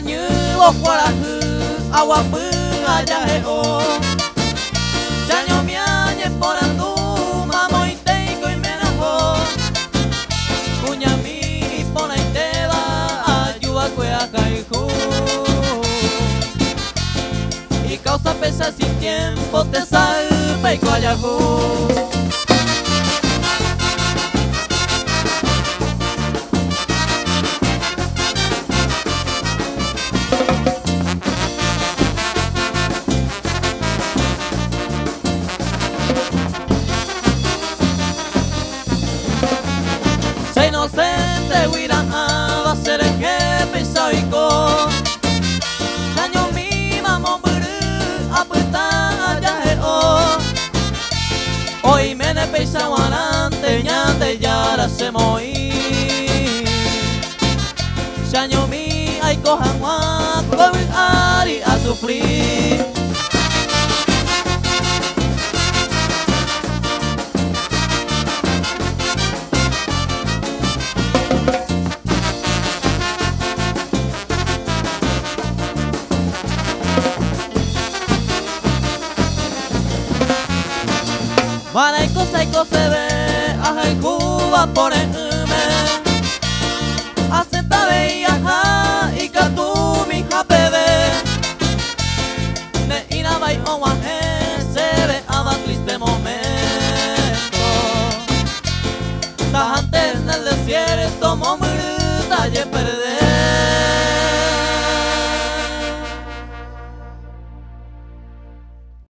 như bốc qua là hư agua pư ya he o cha nyo mía nhé por andu mamoi tei coi mena ho cuña mi pona y te va ayuda cuea caihu y causa pesa sin tiempo te salve y coayahu. Inocente huirá va a ser el que pensaba y con daño mi mamón a puesta ya hoy me ne pesa guarante ñande ya la se moí daño mi hay cojan guac ari a sufrir. Para y cosa se ve, ajá y Cuba por el acepta ve y ajá y catu mi japebe ne ina vai o se ve a triste momento tajante en el desierto momento